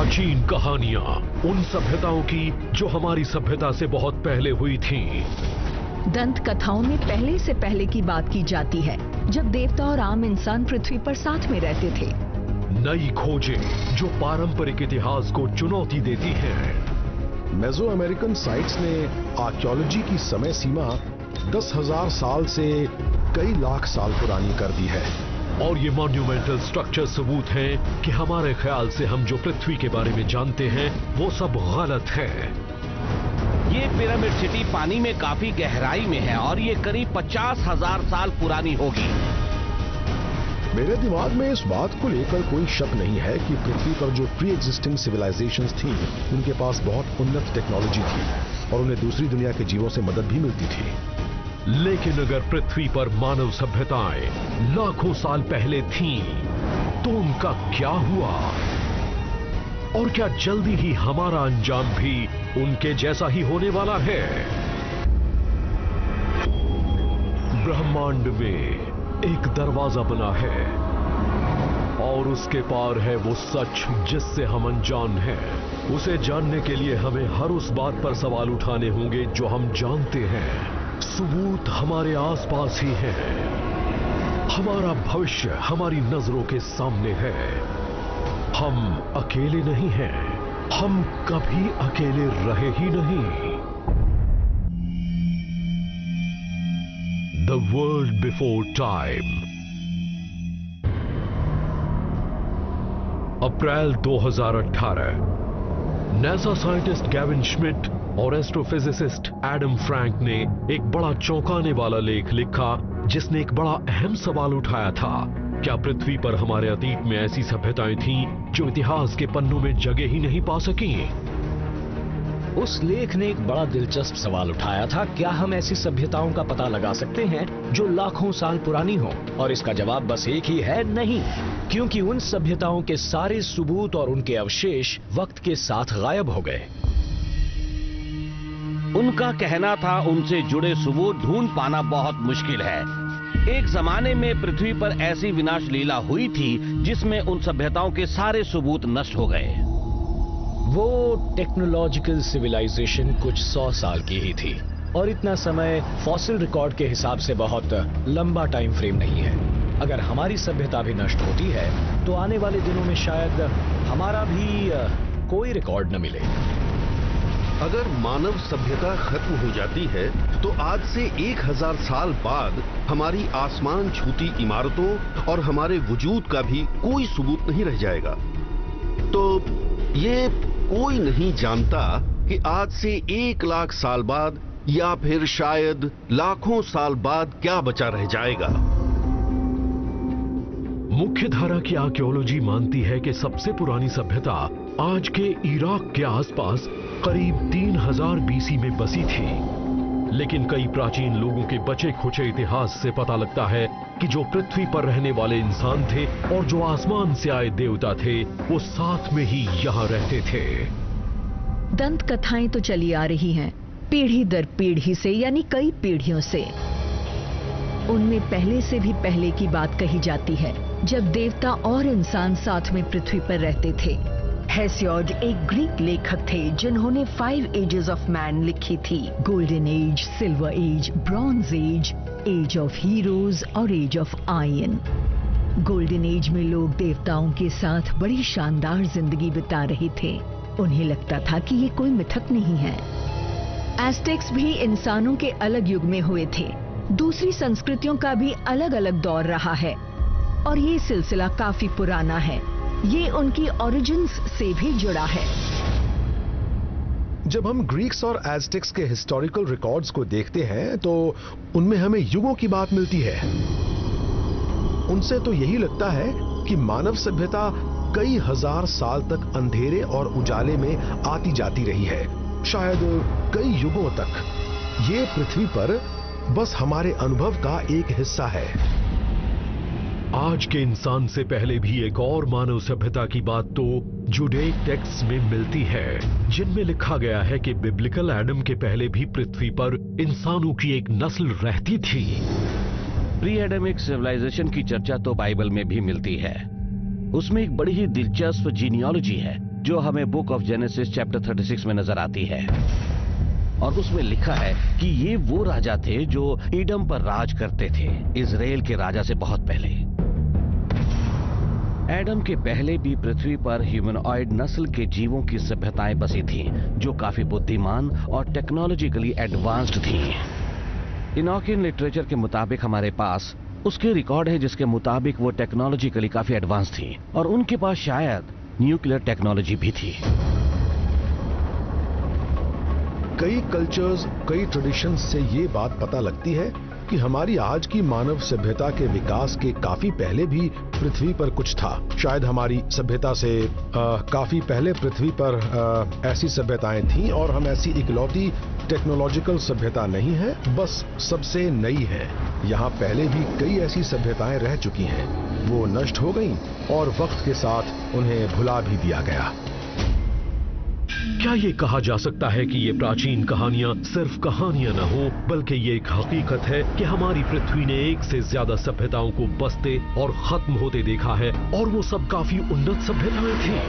प्राचीन कहानियां उन सभ्यताओं की जो हमारी सभ्यता से बहुत पहले हुई थीं। दंत कथाओं में पहले से पहले की बात की जाती है, जब देवता और आम इंसान पृथ्वी पर साथ में रहते थे। नई खोजें जो पारंपरिक इतिहास को चुनौती देती हैं। मेसो अमेरिकन साइट्स ने आर्कियोलॉजी की समय सीमा 10,000 साल से कई लाख साल पुरानी कर दी है। और ये मॉन्यूमेंटल स्ट्रक्चर सबूत हैं कि हमारे ख्याल से हम जो पृथ्वी के बारे में जानते हैं वो सब गलत है। ये पिरामिड सिटी पानी में काफी गहराई में है और ये करीब 50,000 साल पुरानी होगी। मेरे दिमाग में इस बात को लेकर कोई शक नहीं है कि पृथ्वी पर जो प्री एग्जिस्टिंग सिविलाइजेशंस थी, उनके पास बहुत उन्नत टेक्नोलॉजी थी और उन्हें दूसरी दुनिया के जीवों से मदद भी मिलती थी। लेकिन अगर पृथ्वी पर मानव सभ्यताएं लाखों साल पहले थीं, तो उनका क्या हुआ? और क्या जल्दी ही हमारा अंजाम भी उनके जैसा ही होने वाला है? ब्रह्मांड में एक दरवाजा बना है और उसके पार है वो सच जिससे हम अनजान हैं। उसे जानने के लिए हमें हर उस बात पर सवाल उठाने होंगे जो हम जानते हैं। सबूत हमारे आसपास ही है। हमारा भविष्य हमारी नजरों के सामने है। हम अकेले नहीं हैं। हम कभी अकेले रहे ही नहीं। The world before time. April 2018। NASA scientist Gavin Schmidt और एस्ट्रोफिजिसिस्ट एडम फ्रैंक ने एक बड़ा चौंकाने वाला लेख लिखा जिसने एक बड़ा अहम सवाल उठाया था। क्या पृथ्वी पर हमारे अतीत में ऐसी सभ्यताएं थीं जो इतिहास के पन्नों में जगह ही नहीं पा सकी? उस लेख ने एक बड़ा दिलचस्प सवाल उठाया था, क्या हम ऐसी सभ्यताओं का पता लगा सकते हैं जो लाखों साल पुरानी हो? और इसका जवाब बस एक ही है, नहीं, क्योंकि उन सभ्यताओं के सारे सबूत और उनके अवशेष वक्त के साथ गायब हो गए। उनका कहना था उनसे जुड़े सबूत ढूंढ पाना बहुत मुश्किल है। एक जमाने में पृथ्वी पर ऐसी विनाश लीला हुई थी जिसमें उन सभ्यताओं के सारे सबूत नष्ट हो गए। वो टेक्नोलॉजिकल सिविलाइजेशन कुछ 100 साल की ही थी और इतना समय फॉसिल रिकॉर्ड के हिसाब से बहुत लंबा टाइम फ्रेम नहीं है। अगर हमारी सभ्यता भी नष्ट होती है तो आने वाले दिनों में शायद हमारा भी कोई रिकॉर्ड न मिले। अगर मानव सभ्यता खत्म हो जाती है तो आज से 1000 साल बाद हमारी आसमान छूती इमारतों और हमारे वजूद का भी कोई सबूत नहीं रह जाएगा। तो ये कोई नहीं जानता कि आज से 1 लाख साल बाद या फिर शायद लाखों साल बाद क्या बचा रह जाएगा। मुख्य धारा की आर्कियोलॉजी मानती है कि सबसे पुरानी सभ्यता आज के इराक के आसपास करीब 3000 बीसी में बसी थी। लेकिन कई प्राचीन लोगों के बचे खुचे इतिहास से पता लगता है कि जो पृथ्वी पर रहने वाले इंसान थे और जो आसमान से आए देवता थे, वो साथ में ही यहाँ रहते थे। दंत कथाएं तो चली आ रही हैं, पीढ़ी दर पीढ़ी से, यानी कई पीढ़ियों से। उनमें पहले से भी पहले की बात कही जाती है, जब देवता और इंसान साथ में पृथ्वी पर रहते थे। हेसियोड एक ग्रीक लेखक थे जिन्होंने 5 एजेस ऑफ मैन लिखी थी। Golden age, silver age, bronze age, age of heroes और age of iron. Golden age में लोग देवताओं के साथ बड़ी शानदार जिंदगी बिता रहे थे। उन्हें लगता था कि ये कोई मिथक नहीं है। एस्टेक्स भी इंसानों के अलग युग में हुए थे। दूसरी संस्कृतियों का भी अलग अलग दौर रहा है और ये सिलसिला काफी पुराना है। ये उनकी ओरिजिन्स से भी जुड़ा है। जब हम ग्रीक्स और एज़टेक्स के हिस्टोरिकल रिकॉर्ड्स को देखते हैं तो उनमें हमें युगों की बात मिलती है। उनसे तो यही लगता है कि मानव सभ्यता कई हजार साल तक अंधेरे और उजाले में आती जाती रही है, शायद कई युगों तक। ये पृथ्वी पर बस हमारे अनुभव का एक हिस्सा है। आज के इंसान से पहले भी एक और मानव सभ्यता की बात तो जुडेइक टेक्स्ट में मिलती है, जिनमें लिखा गया है कि बिब्लिकल एडम के पहले भी पृथ्वी पर इंसानों की एक नस्ल रहती थी। प्री एडमिक सिविलाइजेशन की चर्चा तो बाइबल में भी मिलती है। उसमें एक बड़ी ही दिलचस्प जीनियोलॉजी है जो हमें बुक ऑफ जेनेसिस चैप्टर 36 में नजर आती है। और उसमें लिखा है कि ये वो राजा थे जो ईडम पर राज करते थे, इजराइल के राजा से बहुत पहले। एडम के पहले भी पृथ्वी पर ह्यूमनॉइड नस्ल के जीवों की सभ्यताएं बसी थीं, जो काफी बुद्धिमान और टेक्नोलॉजिकली एडवांस्ड थीं। इनॉकियन लिटरेचर के मुताबिक हमारे पास उसके रिकॉर्ड है जिसके मुताबिक वो टेक्नोलॉजिकली काफी एडवांस थी और उनके पास शायद न्यूक्लियर टेक्नोलॉजी भी थी। कई कल्चर्स, कई ट्रेडिशंस से ये बात पता लगती है कि हमारी आज की मानव सभ्यता के विकास के काफी पहले भी पृथ्वी पर कुछ था। शायद हमारी सभ्यता से काफी पहले पृथ्वी पर ऐसी सभ्यताएं थीं और हम ऐसी इकलौती टेक्नोलॉजिकल सभ्यता नहीं है, बस सबसे नई है। यहाँ पहले भी कई ऐसी सभ्यताएं रह चुकी हैं, वो नष्ट हो गईं और वक्त के साथ उन्हें भुला भी दिया गया। क्या ये कहा जा सकता है कि ये प्राचीन कहानियां सिर्फ कहानियां न हो, बल्कि ये एक हकीकत है कि हमारी पृथ्वी ने एक से ज्यादा सभ्यताओं को बसते और खत्म होते देखा है और वो सब काफी उन्नत सभ्यताएं थी।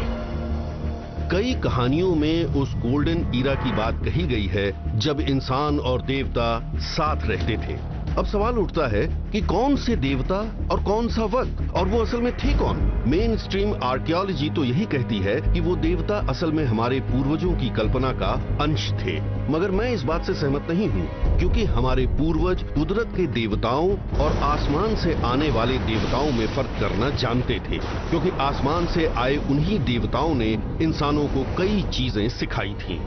कई कहानियों में उस गोल्डन ईरा की बात कही गई है जब इंसान और देवता साथ रहते थे। अब सवाल उठता है कि कौन से देवता और कौन सा वक्त, और वो असल में थे कौन? मेन स्ट्रीम आर्कियोलॉजी तो यही कहती है कि वो देवता असल में हमारे पूर्वजों की कल्पना का अंश थे, मगर मैं इस बात से सहमत नहीं हूँ, क्योंकि हमारे पूर्वज कुदरत के देवताओं और आसमान से आने वाले देवताओं में फर्क करना जानते थे, क्योंकि आसमान से आए उन्हीं देवताओं ने इंसानों को कई चीजें सिखाई थी।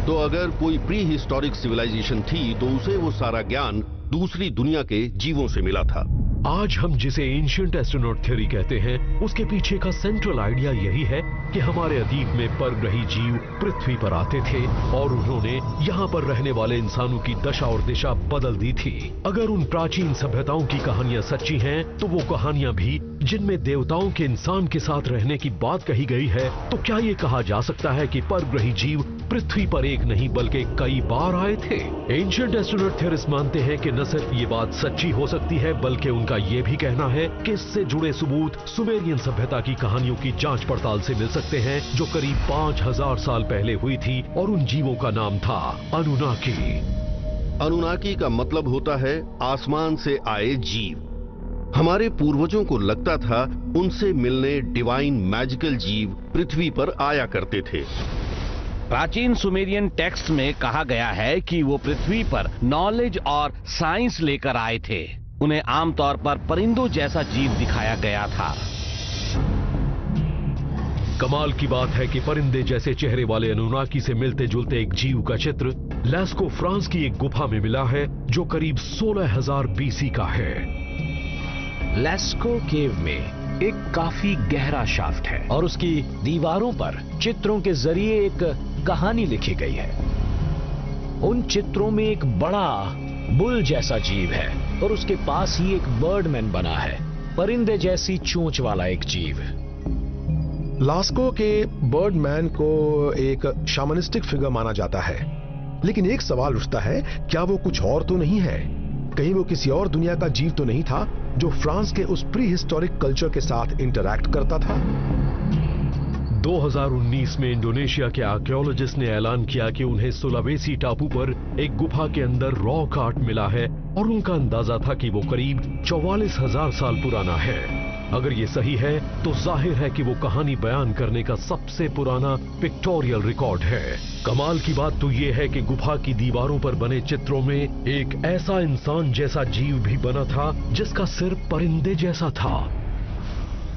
तो अगर कोई प्री हिस्टोरिक सिविलाइजेशन थी तो उसे वो सारा ज्ञान दूसरी दुनिया के जीवों से मिला था। आज हम जिसे एंशिएंट एस्ट्रोनॉट थ्योरी कहते हैं, उसके पीछे का सेंट्रल आइडिया यही है कि हमारे अतीत में परग्रही जीव पृथ्वी पर आते थे और उन्होंने यहाँ पर रहने वाले इंसानों की दशा और दिशा बदल दी थी। अगर उन प्राचीन सभ्यताओं की कहानियां सच्ची हैं, तो वो कहानियां भी जिनमें देवताओं के इंसान के साथ रहने की बात कही गई है, तो क्या ये कहा जा सकता है कि परग्रही जीव पृथ्वी पर एक नहीं बल्कि कई बार आए थे? एंशिएंट एस्ट्रोनॉट थ्योरिस्ट मानते हैं कि न सिर्फ ये बात सच्ची हो सकती है, बल्कि उनका ये भी कहना है कि इससे जुड़े सबूत सुमेरियन सभ्यता की कहानियों की जांच पड़ताल से मिल सकते हैं, जो करीब 5000 साल पहले हुई थी और उन जीवों का नाम था अनुनाकी। अनुनाकी का मतलब होता है आसमान से आए जीव। हमारे पूर्वजों को लगता था उनसे मिलने डिवाइन मैजिकल जीव पृथ्वी पर आया करते थे। प्राचीन सुमेरियन टेक्स्ट में कहा गया है कि वो पृथ्वी पर नॉलेज और साइंस लेकर आए थे। उन्हें आमतौर पर परिंदों जैसा जीव दिखाया गया था। कमाल की बात है कि परिंदे जैसे चेहरे वाले अनुनाकी से मिलते जुलते एक जीव का चित्र लेस्को फ्रांस की एक गुफा में मिला है, जो करीब 16000 बीसी का है। लेस्को केव में एक काफी गहरा शाफ्ट है और उसकी दीवारों पर चित्रों के जरिए एक कहानी लिखी गई है। उन चित्रों में एक बड़ा बुल जैसा जीव है और उसके पास ही एक बर्डमैन बना है, परिंदे जैसी चोंच वाला एक जीव। लास्को के बर्डमैन को एक शामनिस्टिक फिगर माना जाता है, लेकिन एक सवाल उठता है, क्या वो कुछ और तो नहीं है? कहीं वो किसी और दुनिया का जीव तो नहीं था जो फ्रांस के उस प्री हिस्टोरिक कल्चर के साथ इंटरैक्ट करता था? 2019 में इंडोनेशिया के आर्कियोलॉजिस्ट ने ऐलान किया कि उन्हें सुलावेसी टापू पर एक गुफा के अंदर रॉक आर्ट मिला है और उनका अंदाजा था कि वो करीब 44,000 साल पुराना है। अगर ये सही है तो जाहिर है कि वो कहानी बयान करने का सबसे पुराना पिक्टोरियल रिकॉर्ड है। कमाल की बात तो ये है कि गुफा की दीवारों पर बने चित्रों में एक ऐसा इंसान जैसा जीव भी बना था जिसका सिर परिंदे जैसा था।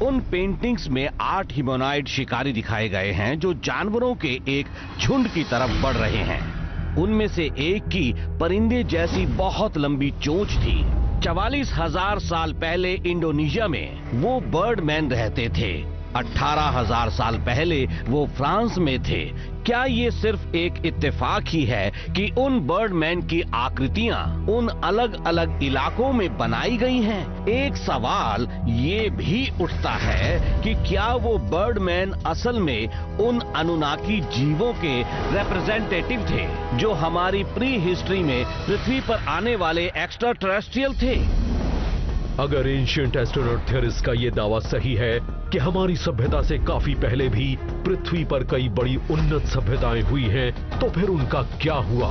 उन पेंटिंग्स में 8 ह्यूमनॉइड शिकारी दिखाए गए हैं जो जानवरों के एक झुंड की तरफ बढ़ रहे हैं। उनमें से एक की परिंदे जैसी बहुत लंबी चोंच थी। 44,000 साल पहले इंडोनेशिया में वो बर्डमैन रहते थे। 18,000 साल पहले वो फ्रांस में थे। क्या ये सिर्फ एक इत्तेफाक ही है कि उन बर्डमैन की आकृतियां उन अलग अलग इलाकों में बनाई गई हैं? एक सवाल ये भी उठता है कि क्या वो बर्डमैन असल में उन अनुनाकी जीवों के रिप्रेजेंटेटिव थे जो हमारी प्री हिस्ट्री में पृथ्वी पर आने वाले एक्स्ट्रा टेरेस्ट्रियल थे? अगर एंशिएंट एस्ट्रोनॉट थ्योरिस्ट का ये दावा सही है कि हमारी सभ्यता से काफी पहले भी पृथ्वी पर कई बड़ी उन्नत सभ्यताएं हुई हैं, तो फिर उनका क्या हुआ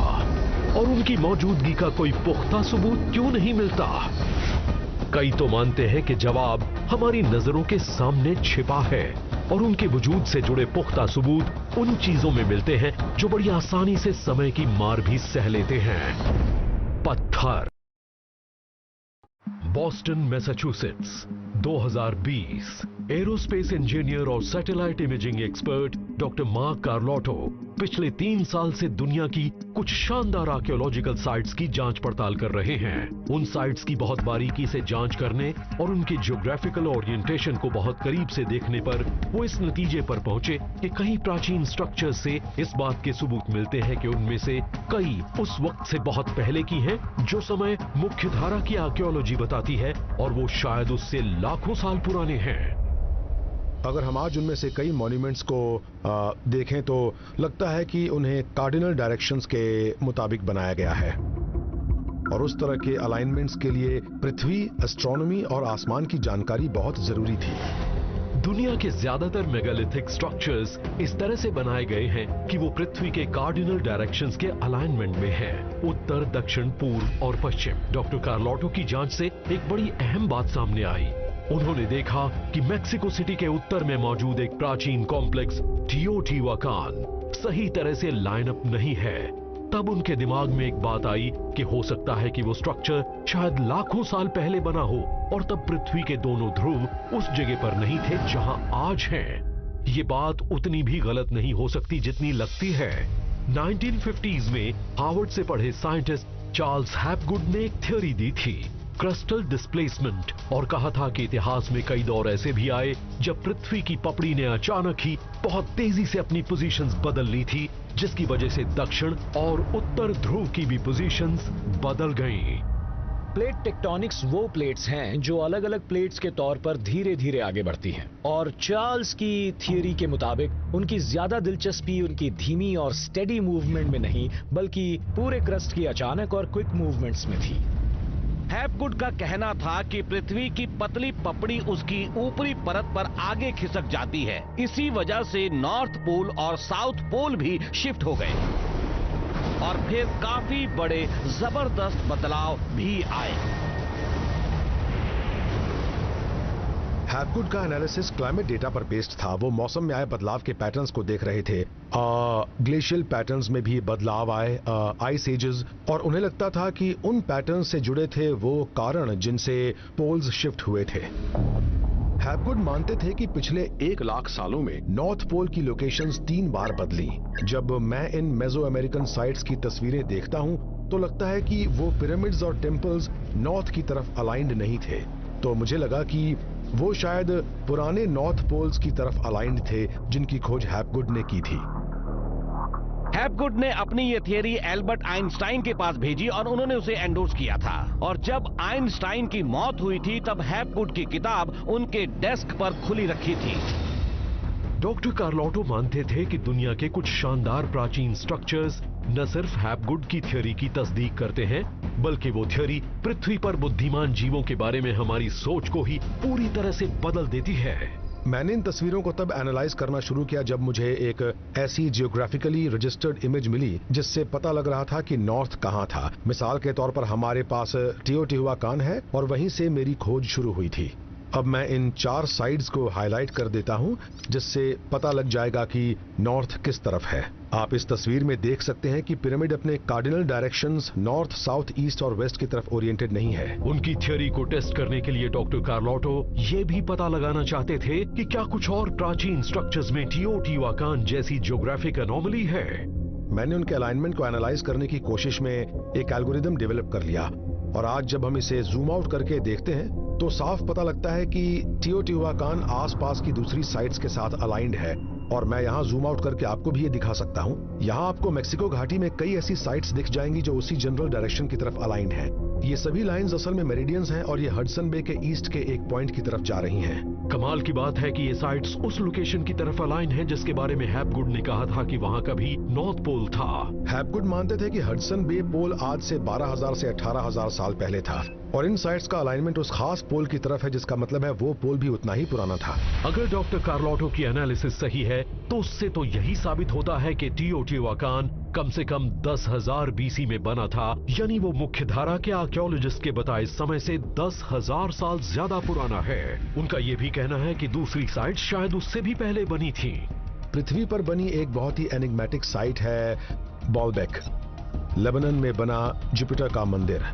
और उनकी मौजूदगी का कोई पुख्ता सबूत क्यों नहीं मिलता? कई तो मानते हैं कि जवाब हमारी नजरों के सामने छिपा है और उनके वजूद से जुड़े पुख्ता सबूत उन चीजों में मिलते हैं जो बड़ी आसानी से समय की मार भी सह लेते हैं। पत्थर। Boston, Massachusetts, 2020। एरोस्पेस इंजीनियर और satellite imaging expert doctor Mark Carlotto पिछले 3 साल से दुनिया की कुछ शानदार आर्कियोलॉजिकल साइट्स की जांच पड़ताल कर रहे हैं। उन साइट्स की बहुत बारीकी से जांच करने और उनके ज्योग्राफिकल ओरिएंटेशन को बहुत करीब से देखने पर वो इस नतीजे पर पहुंचे कि कई प्राचीन स्ट्रक्चर्स से इस बात के सबूत मिलते हैं कि उनमें से कई उस वक्त से बहुत पहले की हैं जो समय मुख्य धारा की आर्कियोलॉजी बताती है, और वो शायद उससे लाखों साल पुराने हैं। अगर हम आज उनमें से कई मॉन्यूमेंट्स को देखें तो लगता है कि उन्हें कार्डिनल डायरेक्शंस के मुताबिक बनाया गया है, और उस तरह के अलाइनमेंट्स के लिए पृथ्वी, एस्ट्रोनॉमी और आसमान की जानकारी बहुत जरूरी थी। दुनिया के ज्यादातर मेगालिथिक स्ट्रक्चर्स इस तरह से बनाए गए हैं कि वो पृथ्वी के कार्डिनल डायरेक्शंस के अलाइनमेंट में हैं, उत्तर, दक्षिण, पूर्व और पश्चिम। डॉक्टर कार्लोटो की जांच से एक बड़ी अहम बात सामने आई। उन्होंने देखा कि मेक्सिको सिटी के उत्तर में मौजूद एक प्राचीन कॉम्प्लेक्स टियोटिहुआकान सही तरह से लाइनअप नहीं है। तब उनके दिमाग में एक बात आई कि हो सकता है कि वो स्ट्रक्चर शायद लाखों साल पहले बना हो, और तब पृथ्वी के दोनों ध्रुव उस जगह पर नहीं थे जहां आज हैं। ये बात उतनी भी गलत नहीं हो सकती जितनी लगती है। 1950s में हार्वर्ड से पढ़े साइंटिस्ट चार्ल्स हैपगुड ने एक थ्योरी दी थी, क्रस्टल डिस्प्लेसमेंट, और कहा था कि इतिहास में कई दौर ऐसे भी आए जब पृथ्वी की पपड़ी ने अचानक ही बहुत तेजी से अपनी पोजीशंस बदल ली थी, जिसकी वजह से दक्षिण और उत्तर ध्रुव की भी पोजीशंस बदल गईं। प्लेट टेक्टोनिक्स वो प्लेट्स हैं जो अलग अलग प्लेट्स के तौर पर धीरे धीरे आगे बढ़ती हैं, और चार्ल्स की थियरी के मुताबिक उनकी ज्यादा दिलचस्पी उनकी धीमी और स्टेडी मूवमेंट में नहीं, बल्कि पूरे क्रस्ट की अचानक और क्विक मूवमेंट्स में थी। हैपगुड का कहना था कि पृथ्वी की पतली पपड़ी उसकी ऊपरी परत पर आगे खिसक जाती है, इसी वजह से नॉर्थ पोल और साउथ पोल भी शिफ्ट हो गए, और फिर काफी बड़े जबरदस्त बदलाव भी आए। हैपगुड का एनालिसिस क्लाइमेट डेटा पर बेस्ड था। वो मौसम में आए बदलाव के पैटर्न्स को देख रहे थे। ग्लेशियल पैटर्न्स में भी बदलाव आए, आइस एजेस, और उन्हें लगता था कि उन पैटर्न्स से जुड़े थे वो कारण जिनसे पोल्स शिफ्ट हुए थे। हैपगुड मानते थे कि पिछले 1 लाख सालों में नॉर्थ पोल की लोकेशंस 3 बार बदली। जब मैं इन मेसो अमेरिकन साइट्स की तस्वीरें देखता हूं तो लगता है कि वो पिरामिड्स और टेम्पल्स नॉर्थ की तरफ अलाइंड नहीं थे, तो मुझे लगा कि वो शायद पुराने नॉर्थ पोल्स की तरफ अलाइंड थे जिनकी खोज हैपगुड ने की थी। हैपगुड ने अपनी ये थियरी एल्बर्ट आइंस्टाइन के पास भेजी और उन्होंने उसे एंडोर्स किया था, और जब आइंस्टाइन की मौत हुई थी तब हैपगुड की किताब उनके डेस्क पर खुली रखी थी। डॉक्टर कार्लोटो मानते थे कि दुनिया के कुछ शानदार प्राचीन स्ट्रक्चर्स न सिर्फ हैपगुड की थ्योरी की तस्दीक करते हैं, बल्कि वो थ्योरी पृथ्वी पर बुद्धिमान जीवों के बारे में हमारी सोच को ही पूरी तरह से बदल देती है। मैंने इन तस्वीरों को तब एनालाइज करना शुरू किया जब मुझे एक ऐसी जियोग्राफिकली रजिस्टर्ड इमेज मिली जिससे पता लग रहा था कि नॉर्थ कहां था। मिसाल के तौर पर हमारे पास टियोटिहुआकान है और वहीं से मेरी खोज शुरू हुई थी। अब मैं इन 4 साइड्स को हाईलाइट कर देता हूं जिससे पता लग जाएगा कि नॉर्थ किस तरफ है। आप इस तस्वीर में देख सकते हैं कि पिरामिड अपने cardinal directions north, south, east और वेस्ट की तरफ ओरिएंटेड नहीं है। उनकी थ्योरी को टेस्ट करने के लिए डॉक्टर कार्लोटो ये भी पता लगाना चाहते थे कि क्या कुछ और प्राचीन स्ट्रक्चर्स में टियोटिहुआकान जैसी ज्योग्राफिक एनोमली है। मैंने उनके अलाइनमेंट को एनालाइज करने की कोशिश में एक एल्गोरिदम डेवलप कर लिया, और आज जब हम इसे जूम आउट करके देखते हैं तो साफ पता लगता है कि टियोटिहुआकान आसपास की दूसरी साइट्स के साथ अलाइंड है। और मैं यहाँ जूम आउट करके आपको भी ये दिखा सकता हूँ। यहाँ आपको मेक्सिको घाटी में कई ऐसी साइट्स दिख जाएंगी जो उसी जनरल डायरेक्शन की तरफ अलाइंड हैं। ये सभी लाइंस असल में मेरिडियंस हैं और ये हडसन बे के ईस्ट के एक पॉइंट की तरफ जा रही हैं। कमाल की बात है कि ये साइट्स उस लोकेशन की तरफ अलाइन हैं जिसके बारे में हैपगुड ने कहा था कि वहां कभी नॉर्थ पोल था। हैपगुड मानते थे कि हडसन बे पोल आज से 12,000 से 18,000 साल पहले था और इन साइट्स का अलाइनमेंट उस खास पोल की तरफ है, जिसका मतलब है वो पोल भी उतना ही पुराना था। अगर डॉक्टर कार्लोटो की एनालिसिस सही है तो उससे तो यही साबित होता है कि टियोटिहुआकान कम से कम 10,000 बीसी में बना था, यानी वो मुख्य धारा के आर्कियोलॉजिस्ट के बताए समय से 10,000 साल ज्यादा पुराना है। उनका ये भी कहना है कि दूसरी साइट शायद उससे भी पहले बनी थी। पृथ्वी पर बनी एक बहुत ही एनिग्मेटिक साइट है बॉलबेक, लेबनान में बना जुपिटर का मंदिर।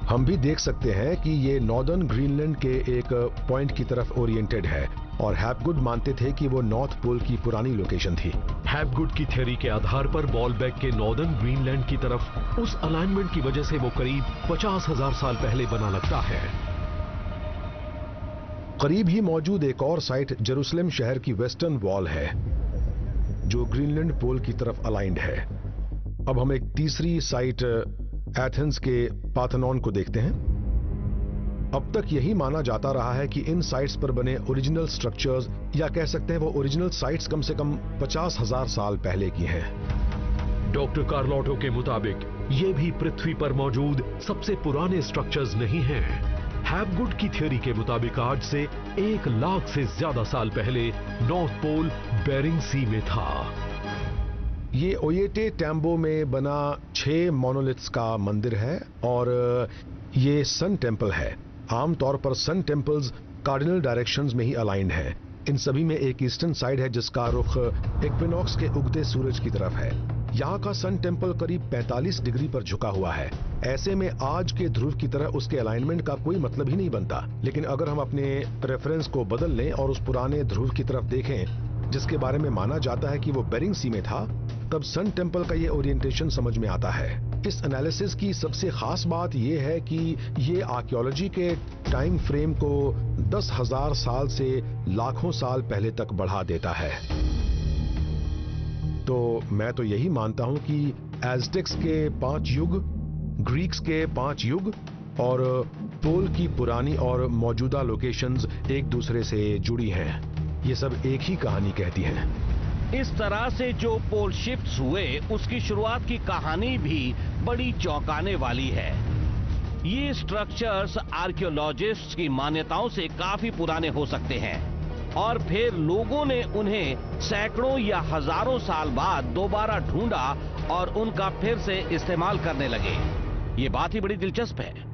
हम भी देख सकते हैं कि ये नॉर्दर्न ग्रीनलैंड के एक पॉइंट की तरफ ओरिएंटेड है और हैपगुड मानते थे कि वो नॉर्थ पोल की पुरानी लोकेशन थी। हैपगुड की थ्योरी के आधार पर बॉलबेक के नॉर्दर्न ग्रीनलैंड की तरफ उस अलाइनमेंट की वजह से वो करीब 50,000 साल पहले बना लगता है। करीब ही मौजूद एक और साइट जेरूसलम शहर की वेस्टर्न वॉल है जो ग्रीनलैंड पोल की तरफ अलाइंड है। अब हम एक तीसरी साइट एथेंस के पार्थेनॉन को देखते हैं। अब तक यही माना जाता रहा है कि इन साइट्स पर बने ओरिजिनल स्ट्रक्चर्स या कह सकते हैं वो ओरिजिनल साइट्स कम से कम 50,000 साल पहले की हैं। डॉक्टर कार्लोटो के मुताबिक ये भी पृथ्वी पर मौजूद सबसे पुराने स्ट्रक्चर्स नहीं हैं। हैपगुड की थ्योरी के मुताबिक आज से 1 लाख से ज्यादा साल पहले नॉर्थ पोल बेरिंग सी में था। ये ओयेटे टैम्बो में बना 6 मोनोलिथ्स का मंदिर है और ये सन टेम्पल है। आमतौर पर सन टेम्पल्स कार्डिनल डायरेक्शंस में ही अलाइंड है। इन सभी में एक ईस्टर्न साइड है जिसका रुख इक्विनॉक्स के उगते सूरज की तरफ है। यहाँ का सन टेम्पल करीब 45 डिग्री पर झुका हुआ है। ऐसे में आज के ध्रुव की तरह उसके अलाइनमेंट का कोई मतलब ही नहीं बनता। लेकिन अगर हम अपने रेफरेंस को बदल लें और उस पुराने ध्रुव की तरफ देखें जिसके बारे में माना जाता है कि वो बेरिंग सी में था, तब सन टेम्पल का ये ओरिएंटेशन समझ में आता है। इस एनालिसिस की सबसे खास बात यह है कि ये आर्कियोलॉजी के टाइम फ्रेम को 10,000 साल से लाखों साल पहले तक बढ़ा देता है। तो मैं तो यही मानता हूं कि एज़टेक्स के 5 युग, ग्रीक्स के 5 युग और पोल की पुरानी और मौजूदा लोकेशंस एक दूसरे से जुड़ी हैं। ये सब एक ही कहानी कहती हैं। इस तरह से जो पोल शिफ्ट्स हुए उसकी शुरुआत की कहानी भी बड़ी चौंकाने वाली है। ये स्ट्रक्चर्स आर्कियोलॉजिस्ट्स की मान्यताओं से काफी पुराने हो सकते हैं और फिर लोगों ने उन्हें सैकड़ों या हजारों साल बाद दोबारा ढूंढा और उनका फिर से इस्तेमाल करने लगे। ये बात ही बड़ी दिलचस्प है।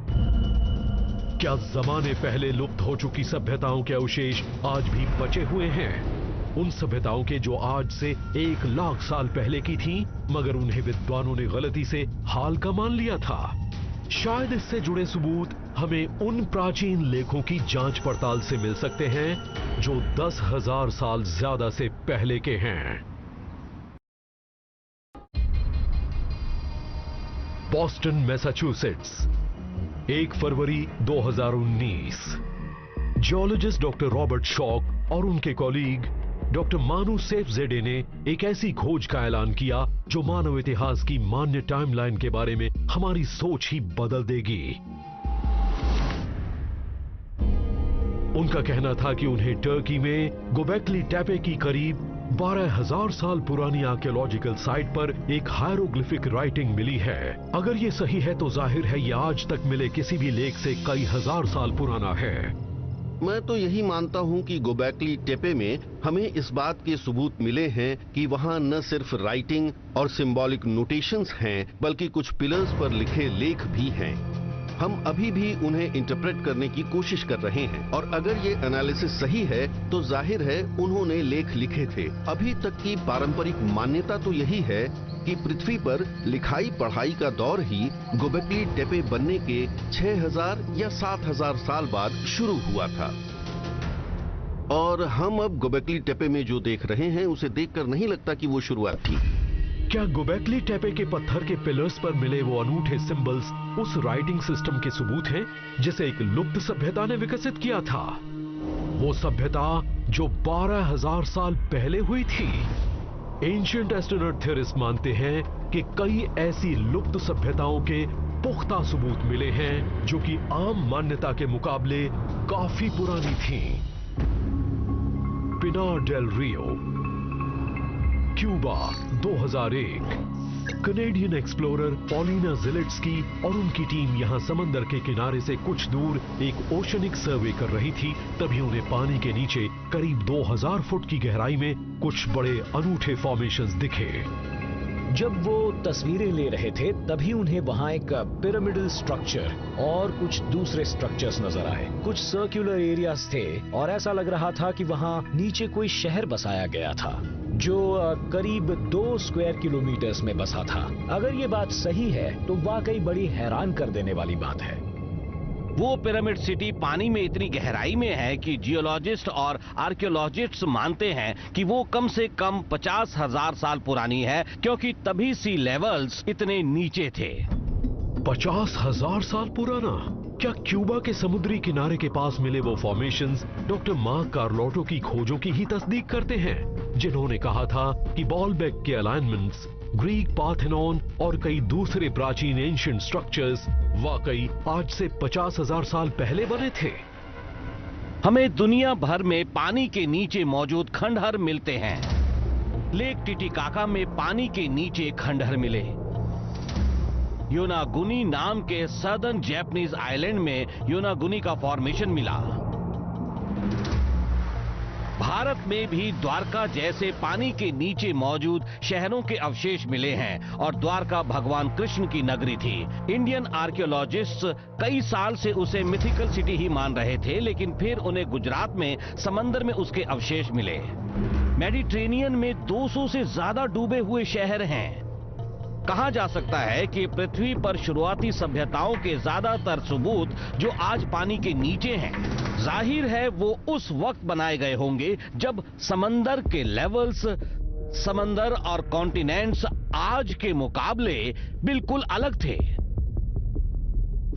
क्या जमाने पहले लुप्त हो चुकी सभ्यताओं के अवशेष आज भी बचे हुए हैं? उन सभ्यताओं के जो आज से 1 लाख साल पहले की थी, मगर उन्हें विद्वानों ने गलती से हाल का मान लिया था। शायद इससे जुड़े सबूत हमें उन प्राचीन लेखों की जांच पड़ताल से मिल सकते हैं जो 10,000 साल ज्यादा से पहले के हैं। बॉस्टन, मैसाचुसेट्स, 1 फरवरी 2019। जियोलॉजिस्ट डॉक्टर रॉबर्ट शॉक और उनके कॉलीग डॉक्टर मानू सेफजेडे ने एक ऐसी खोज का ऐलान किया जो मानव इतिहास की मान्य टाइमलाइन के बारे में हमारी सोच ही बदल देगी। उनका कहना था कि उन्हें टर्की में गोबेकली टेपे की करीब 12,000 साल पुरानी आर्कियोलॉजिकल साइट पर एक हायरोग्लिफिक राइटिंग मिली है। अगर ये सही है तो जाहिर है यह आज तक मिले किसी भी लेख से कई हजार साल पुराना है। मैं तो यही मानता हूं कि गोबेकली टेपे में हमें इस बात के सबूत मिले हैं कि वहां न सिर्फ राइटिंग और सिंबॉलिक नोटेशंस हैं, बल्कि कुछ पिलर्स पर लिखे लेख भी हैं। हम अभी भी उन्हें इंटरप्रेट करने की कोशिश कर रहे हैं और अगर ये एनालिसिस सही है तो जाहिर है उन्होंने लेख लिखे थे। अभी तक की पारंपरिक मान्यता तो यही है कि पृथ्वी पर लिखाई पढ़ाई का दौर ही गोबेकली टेपे बनने के 6,000 या 7,000 साल बाद शुरू हुआ था। और हम अब गोबेकली टेपे में जो देख रहे हैं उसे देखकर नहीं लगता कि वो शुरुआत थी। क्या गोबेकली टेपे के पत्थर के पिलर्स पर मिले वो अनूठे सिंबल्स उस राइटिंग सिस्टम के सबूत हैं जिसे एक लुप्त सभ्यता ने विकसित किया था? वो सभ्यता जो 12,000 साल पहले हुई थी। एंशिएंट एस्ट्रोनॉट थ्योरिस्ट मानते हैं कि कई ऐसी लुप्त सभ्यताओं के पुख्ता सबूत मिले हैं जो कि आम मान्यता के मुकाबले काफी पुरानी थी। पिनार डेल रियो, क्यूबा, 2001। कनेडियन एक्सप्लोरर पॉलिना ज़िलेट्स्की और उनकी टीम यहां समंदर के किनारे से कुछ दूर एक ओशनिक सर्वे कर रही थी, तभी उन्हें पानी के नीचे करीब 2000 फुट की गहराई में कुछ बड़े अनूठे फॉर्मेशंस दिखे। जब वो तस्वीरें ले रहे थे तभी उन्हें वहां एक पिरामिडल स्ट्रक्चर और कुछ दूसरे स्ट्रक्चर्स नजर आए। कुछ सर्कुलर एरियाज थे और ऐसा लग रहा था कि वहां नीचे कोई शहर बसाया गया था जो करीब 2 स्क्वायर किलोमीटर्स में बसा था। अगर ये बात सही है तो वाकई बड़ी हैरान कर देने वाली बात है। वो पिरामिड सिटी पानी में इतनी गहराई में है कि जियोलॉजिस्ट और आर्कियोलॉजिस्ट्स मानते हैं कि वो कम से कम 50,000 साल पुरानी है, क्योंकि तभी सी लेवल्स इतने नीचे थे। 50,000 साल पुराना? क्या क्यूबा के समुद्री किनारे के पास मिले वो फॉर्मेशंस डॉक्टर मार्क कार्लोटो की खोजों की ही तस्दीक करते हैं, जिन्होंने कहा था कि बॉलबेक के अलाइनमेंट्स, ग्रीक पार्थेनॉन और कई दूसरे प्राचीन एंशिएंट स्ट्रक्चर्स वाकई आज से 50,000 साल पहले बने थे? हमें दुनिया भर में पानी के नीचे मौजूद खंडहर मिलते हैं। लेक टिटिकाका में पानी के नीचे खंडहर मिले। योनागुनी नाम के सदर्न जैपनीज आइलैंड में योनागुनी का फॉर्मेशन मिला। भारत में भी द्वारका जैसे पानी के नीचे मौजूद शहरों के अवशेष मिले हैं और द्वारका भगवान कृष्ण की नगरी थी। इंडियन आर्कियोलॉजिस्ट्स कई साल से उसे मिथिकल सिटी ही मान रहे थे, लेकिन फिर उन्हें गुजरात में समंदर में उसके अवशेष मिले। मेडिटेरेनियन में 200 से ज्यादा डूबे हुए शहर हैं। कहा जा सकता है कि पृथ्वी पर शुरुआती सभ्यताओं के ज्यादातर सबूत जो आज पानी के नीचे हैं, जाहिर है वो उस वक्त बनाए गए होंगे जब समंदर के लेवल्स, समंदर और कॉन्टिनेंट्स आज के मुकाबले बिल्कुल अलग थे।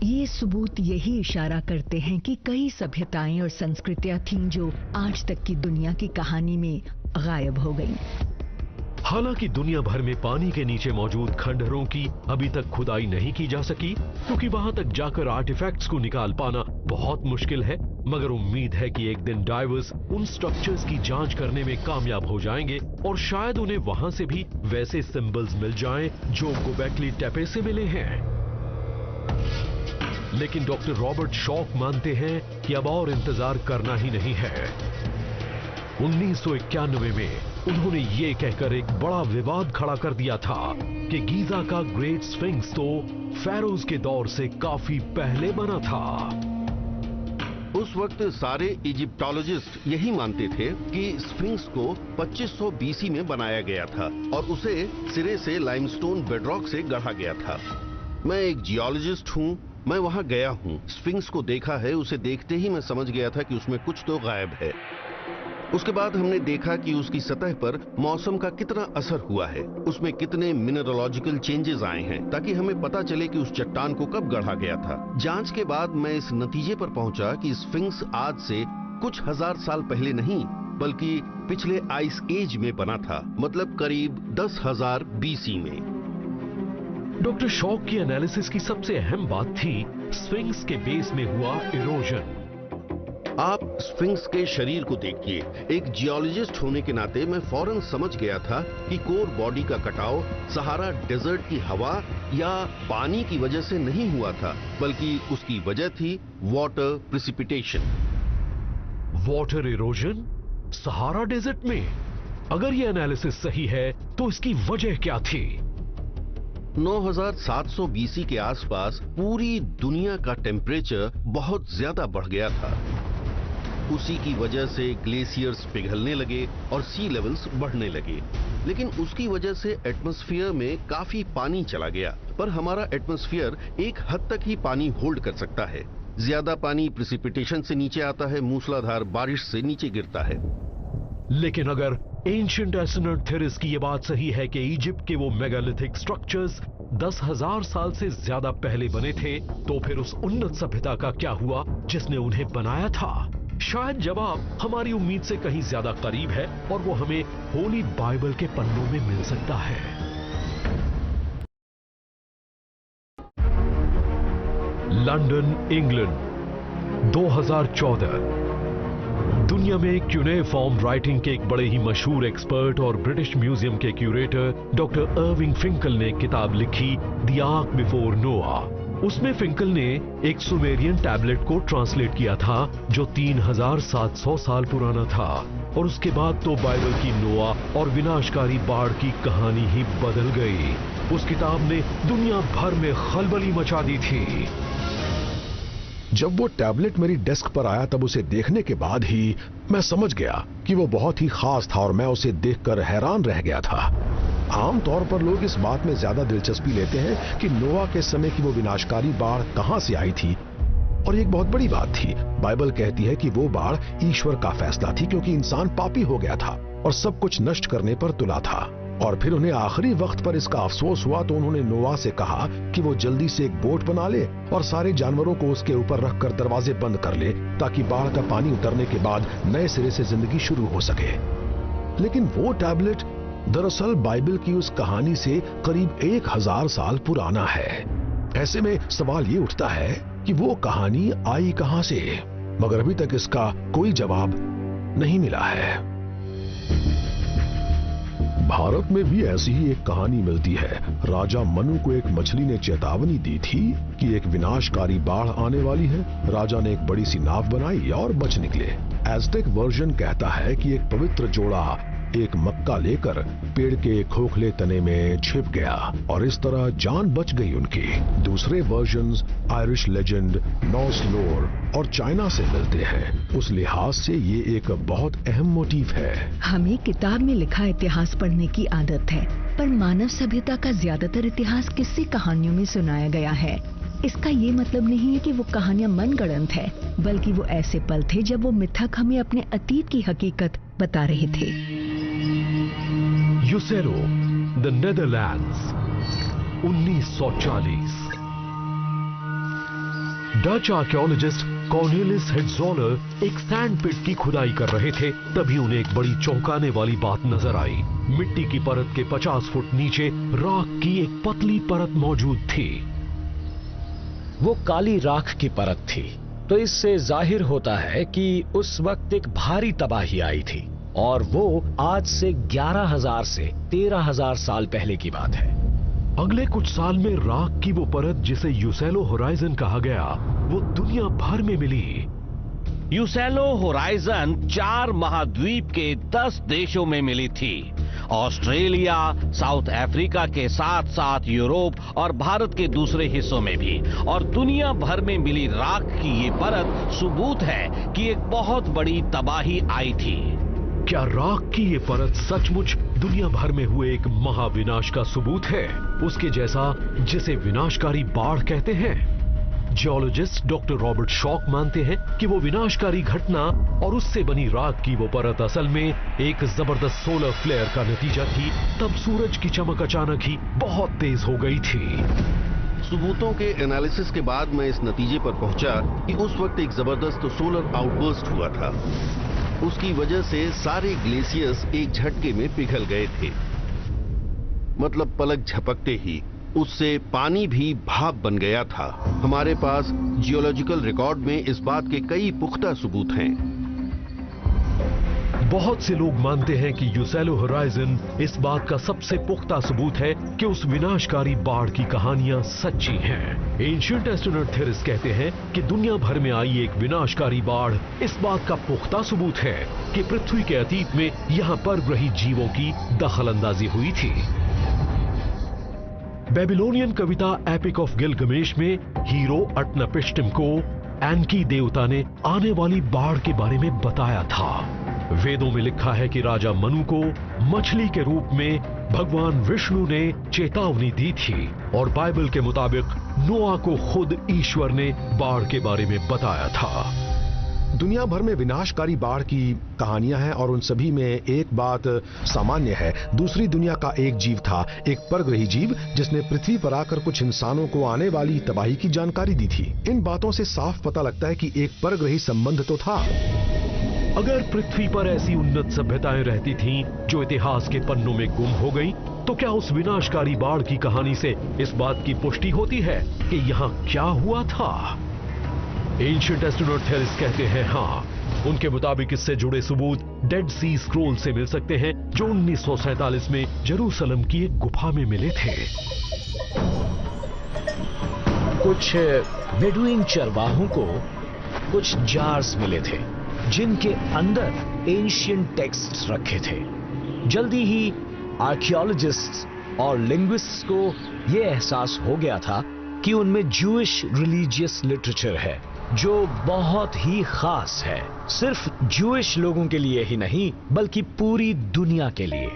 ये सबूत यही इशारा करते हैं कि कई सभ्यताएं और संस्कृतियां थीं जो आज तक की दुनिया की कहानी में गायब हो गईं। हालांकि दुनिया भर में पानी के नीचे मौजूद खंडहरों की अभी तक खुदाई नहीं की जा सकी, क्योंकि वहां तक जाकर आर्टिफैक्ट्स को निकाल पाना बहुत मुश्किल है। मगर उम्मीद है कि एक दिन डाइवर्स उन स्ट्रक्चर्स की जांच करने में कामयाब हो जाएंगे और शायद उन्हें वहां से भी वैसे सिंबल्स मिल जाएं जो गोबेकली टेपे से मिले हैं। लेकिन डॉक्टर रॉबर्ट शॉक मानते हैं कि अब और इंतजार करना ही नहीं है। 1991 में उन्होंने ये कहकर एक बड़ा विवाद खड़ा कर दिया था कि गीजा का ग्रेट स्फिंक्स तो फेरोज के दौर से काफी पहले बना था। उस वक्त सारे इजिप्टोलॉजिस्ट यही मानते थे कि स्फिंक्स को 2500 बीसी में बनाया गया था और उसे सिरे से लाइमस्टोन बेडरॉक से गढ़ा गया था। मैं एक जियोलॉजिस्ट हूं, मैं वहां गया हूं, स्फिंक्स को देखा है। उसे देखते ही मैं समझ गया था कि उसमें कुछ तो गायब है। उसके बाद हमने देखा कि उसकी सतह पर मौसम का कितना असर हुआ है, उसमें कितने मिनरलॉजिकल चेंजेस आए हैं, ताकि हमें पता चले कि उस चट्टान को कब गढ़ा गया था। जांच के बाद मैं इस नतीजे पर पहुंचा कि स्फिंक्स आज से कुछ हजार साल पहले नहीं बल्कि पिछले आइस एज में बना था, मतलब करीब 10,000 बीसी में। डॉक्टर शॉक की एनालिसिस की सबसे अहम बात थी स्फिंक्स के बेस में हुआ इरोजन। आप स्फिंक्स के शरीर को देखिए। एक जियोलॉजिस्ट होने के नाते मैं फौरन समझ गया था कि कोर बॉडी का कटाव सहारा डेजर्ट की हवा या पानी की वजह से नहीं हुआ था, बल्कि उसकी वजह थी water precipitation. Water erosion Sahara desert में? अगर यह एनालिसिस सही है तो इसकी वजह क्या थी? 9700 बीसी के आसपास पूरी दुनिया का टेम्परेचर बहुत ज्यादा बढ़ गया था। उसी की वजह से ग्लेशियर्स पिघलने लगे और सी लेवल्स बढ़ने लगे। लेकिन उसकी वजह से एटमॉस्फेयर में काफी पानी चला गया, पर हमारा एटमॉस्फेयर एक हद तक ही पानी होल्ड कर सकता है। ज्यादा पानी प्रिसिपिटेशन से नीचे आता है, मूसलाधार बारिश से नीचे गिरता है। लेकिन अगर एंशिएंट एस्ट्रोनॉट थ्योरीज की यह बात सही है कि इजिप्ट के वो मेगालिथिक स्ट्रक्चर्स 10,000 साल से ज्यादा पहले बने थे, तो फिर उस उन्नत सभ्यता का क्या हुआ जिसने उन्हें बनाया था? शायद जवाब हमारी उम्मीद से कहीं ज्यादा करीब है और वो हमें होली बाइबल के पन्नों में मिल सकता है। London, England, 2014। दुनिया में क्यूनेफॉर्म राइटिंग के एक बड़े ही मशहूर एक्सपर्ट और ब्रिटिश म्यूजियम के क्यूरेटर डॉक्टर अर्विंग फिंकल ने किताब लिखी द आर्क बिफोर नोआ। उसमें फिंकल ने एक सुमेरियन टैबलेट को ट्रांसलेट किया था जो 3700 साल पुराना था, और उसके बाद तो बाइबल की नोआ और विनाशकारी बाढ़ की कहानी ही बदल गई। उस किताब ने दुनिया भर में खलबली मचा दी थी। जब वो टैबलेट मेरी डेस्क पर आया तब उसे देखने के बाद ही मैं समझ गया कि वो बहुत ही खास था, और मैं उसे देखकर हैरान रह गया था। आमतौर पर लोग इस बात में ज्यादा दिलचस्पी लेते हैं कि नोआ के समय की वो विनाशकारी बाढ़ कहां से आई थी, और ये एक बहुत बड़ी बात थी। बाइबल कहती है कि वो बाढ़ ईश्वर का फैसला थी, क्योंकि इंसान पापी हो गया था और सब कुछ नष्ट करने पर तुला था। और फिर उन्हें आखिरी वक्त पर इसका अफसोस हुआ तो उन्होंने नोआ से कहा कि वो जल्दी से एक बोट बना ले और सारे जानवरों को उसके ऊपर रखकर दरवाजे बंद कर ले, ताकि बाढ़ का पानी उतरने के बाद नए सिरे से जिंदगी शुरू हो सके। लेकिन वो टैबलेट दरअसल बाइबल की उस कहानी से करीब 1000 साल पुराना है। ऐसे में सवाल ये उठता है कि वो कहानी आई कहां से, मगर अभी तक इसका कोई जवाब नहीं मिला है। भारत में भी ऐसी ही एक कहानी मिलती है। राजा मनु को एक मछली ने चेतावनी दी थी कि एक विनाशकारी बाढ़ आने वाली है। राजा ने एक बड़ी सी नाव बनाई और बच निकले। एज़टेक वर्जन कहता है कि एक पवित्र जोड़ा एक मक्का लेकर पेड़ के खोखले तने में छिप गया और इस तरह जान बच गई उनकी। दूसरे वर्जन्स आयरिश लेजेंड, नॉर्स लोर और चाइना से मिलते हैं। उस लिहाज से ये एक बहुत अहम मोटिव है। हमें किताब में लिखा इतिहास पढ़ने की आदत है, पर मानव सभ्यता का ज्यादातर इतिहास किस्से कहानियों में सुनाया गया है। इसका ये मतलब नहीं है कि वो कहानियां मनगढ़ंत है, बल्कि वो ऐसे पल थे जब वो मिथक हमें अपने अतीत की हकीकत बता रहे थे। यूसेलो, the Netherlands, 1940। Dutch archaeologist Cornelis हेट्ज़ोलर एक सैंडपिट की खुदाई कर रहे थे, तभी उन्हें एक बड़ी चौंकाने वाली बात नजर आई। मिट्टी की परत के 50 फुट नीचे राख की एक पतली परत मौजूद थी। वो काली राख की परत थी, तो इससे जाहिर होता है कि उस वक्त एक भारी तबाही आई थी, और वो आज से 11,000 से 13,000 साल पहले की बात है। अगले कुछ साल में राख की वो परत जिसे यूसेलो होराइजन कहा गया, वो दुनिया भर में मिली। यूसेलो होराइजन 4 महाद्वीप के 10 देशों में मिली थी। ऑस्ट्रेलिया, साउथ अफ्रीका के साथ साथ यूरोप और भारत के दूसरे हिस्सों में भी, और दुनिया भर में मिली राख की ये परत सबूत है कि एक बहुत बड़ी तबाही आई थी। क्या राख की ये परत सचमुच दुनिया भर में हुए एक महाविनाश का सबूत है, उसके जैसा जिसे विनाशकारी बाढ़ कहते हैं? जियोलॉजिस्ट डॉक्टर रॉबर्ट शॉक मानते हैं कि वो विनाशकारी घटना और उससे बनी राख की वो परत असल में एक जबरदस्त सोलर फ्लेयर का नतीजा थी। तब सूरज की चमक अचानक ही बहुत तेज हो गई थी। सबूतों के एनालिसिस के बाद मैं इस नतीजे पर पहुंचा कि उस वक्त एक जबरदस्त सोलर आउटबर्स्ट हुआ था। उसकी वजह से सारे ग्लेशियर्स एक झटके में पिघल गए थे। मतलब पलक झपकते ही उससे पानी भी भाप बन गया था। हमारे पास जियोलॉजिकल रिकॉर्ड में इस बात के कई पुख्ता सबूत हैं। बहुत से लोग मानते हैं कि यूसेलो होराइजन इस बात का सबसे पुख्ता सबूत है कि उस विनाशकारी बाढ़ की कहानियां सच्ची हैं। एंशिएंट एस्ट्रोनॉट थेरिस कहते हैं कि दुनिया भर में आई एक विनाशकारी बाढ़ इस बात का पुख्ता सबूत है कि पृथ्वी के अतीत में यहां परग्रही जीवों की दखलंदाजी हुई थी। Babylonian Kavita epic of Gilgamesh में हीरो अटनपिश्टिम को एनकी देवता ने आने वाली बाढ़ के बारे में बताया था। वेदों में लिखा है कि राजा मनु को मछली के रूप में भगवान विष्णु ने चेतावनी दी थी, और बाइबल के मुताबिक नोआ को खुद ईश्वर ने बाढ़ के बारे में बताया था। दुनिया भर में विनाशकारी बाढ़ की कहानियां हैं और उन सभी में एक बात सामान्य है। दूसरी दुनिया का एक जीव था, एक परग्रही जीव, जिसने पृथ्वी पर आकर कुछ इंसानों को आने वाली तबाही की जानकारी दी थी। इन बातों से साफ पता लगता है कि एक परग्रही संबंध तो था। अगर पृथ्वी पर ऐसी उन्नत सभ्यताएं रहती थीं जो इतिहास के पन्नों में गुम हो गईं, तो क्या उस विनाशकारी बाढ़ की कहानी से इस बात की पुष्टि होती है कि यहां क्या हुआ था? एंशिएंट एस्ट्रोनॉट थेरिस कहते हैं हाँ, उनके मुताबिक इससे जुड़े सबूत डेड सी स्क्रोल से मिल सकते हैं जो 1947 में जेरूसलम की एक गुफा में मिले थे। कुछ बेडुइन चरवाहों को कुछ जार्स मिले थे जिनके अंदर एंशिएंट टेक्स्ट्स रखे थे। जल्दी ही आर्कियोलॉजिस्ट्स और लिंग्विस्ट्स को यह एहसास हो गया था कि उनमें जूइश रिलीजियस लिटरेचर है जो बहुत ही खास है, सिर्फ जूइश लोगों के लिए ही नहीं बल्कि पूरी दुनिया के लिए।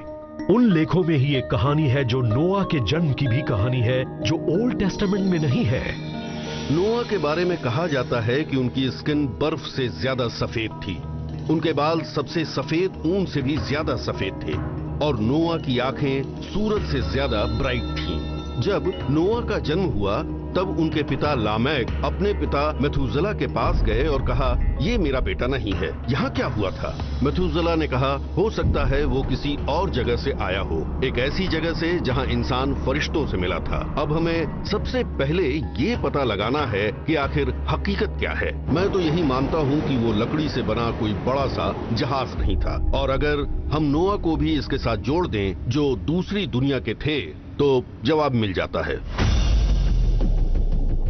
उन लेखों में ही एक कहानी है जो नोआ के जन्म की भी कहानी है, जो ओल्ड टेस्टामेंट में नहीं है। नोआ के बारे में कहा जाता है कि उनकी स्किन बर्फ से ज्यादा सफेद थी, उनके बाल सबसे सफेद ऊन से भी ज्यादा सफेद थे और नोआ की आंखें सूरज से ज्यादा ब्राइट थीं। जब नोआ का जन्म हुआ तब उनके पिता लामैक अपने पिता मेथुसेला के पास गए और कहा, ये मेरा बेटा नहीं है, यहाँ क्या हुआ था? मेथुसेला ने कहा, हो सकता है वो किसी और जगह से आया हो, एक ऐसी जगह से जहाँ इंसान फरिश्तों से मिला था। अब हमें सबसे पहले ये पता लगाना है कि आखिर हकीकत क्या है। मैं तो यही मानता हूँ कि वो लकड़ी से बना कोई बड़ा सा जहाज नहीं था, और अगर हम नोआ को भी इसके साथ जोड़ दें जो दूसरी दुनिया के थे तो जवाब मिल जाता है।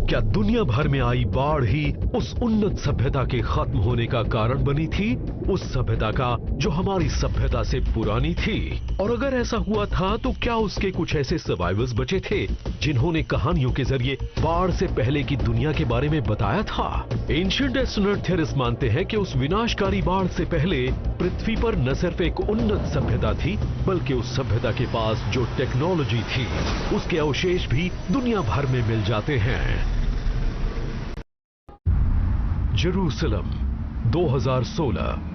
क्या दुनिया भर में आई बाढ़ ही उस उन्नत सभ्यता के खत्म होने का कारण बनी थी, उस सभ्यता का जो हमारी सभ्यता से पुरानी थी? और अगर ऐसा हुआ था तो क्या उसके कुछ ऐसे सर्वाइवर्स बचे थे जिन्होंने कहानियों के जरिए बाढ़ से पहले की दुनिया के बारे में बताया था? एंशिएंट एस्ट्रोनॉट थेरिस मानते हैं कि उस विनाशकारी बाढ़ से पहले पृथ्वी पर न सिर्फ एक उन्नत सभ्यता थी बल्कि उस सभ्यता के पास जो टेक्नोलॉजी थी उसके अवशेष भी दुनिया भर में मिल जाते हैं। जेरूसलम 2016।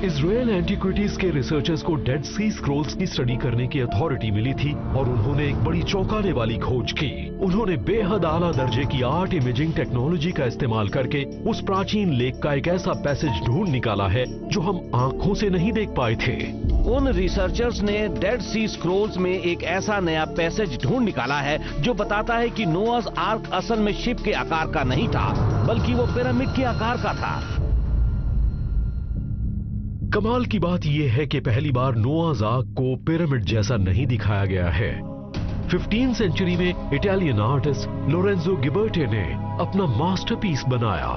इजराइल एंटीक्विटीज के रिसर्चर्स को डेड सी स्क्रोल्स की स्टडी करने की अथॉरिटी मिली थी और उन्होंने एक बड़ी चौंकाने वाली खोज की। उन्होंने बेहद आला दर्जे की आर्ट इमेजिंग टेक्नोलॉजी का इस्तेमाल करके उस प्राचीन लेख का एक ऐसा पैसेज ढूंढ निकाला है जो हम आंखों से नहीं देख पाए थे। उन रिसर्चर्स ने डेड सी स्क्रोल्स में एक ऐसा नया पैसेज ढूंढ निकाला है जो बताता है कि नोआज आर्क असल में शिप के आकार का नहीं था बल्कि वो पिरामिड के आकार का था। कमाल की बात यह है कि पहली बार नोआज आर्क को पिरामिड जैसा नहीं दिखाया गया है। 15वीं सेंचुरी में इटालियन आर्टिस्ट लोरेंजो गिबर्टे ने अपना मास्टरपीस बनाया।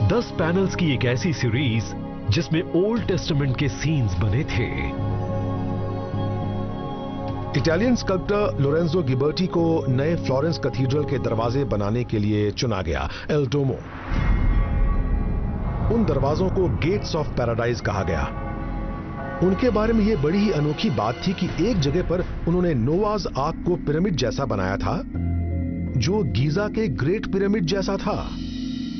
10 पैनल्स की एक ऐसी सीरीज जिसमें ओल्ड टेस्टामेंट के सीन्स बने थे। इटालियन स्कल्प्टर लोरेंजो गिबर्टी को नए फ्लोरेंस कैथीड्रल के दरवाजे बनाने के लिए चुना गया। एल डोमो, उन दरवाजों को गेट्स ऑफ पैराडाइज कहा गया। उनके बारे में यह बड़ी ही अनोखी बात थी कि एक जगह पर उन्होंने नोआज आर्क को पिरामिड जैसा बनाया था जो गीजा के ग्रेट पिरामिड जैसा था।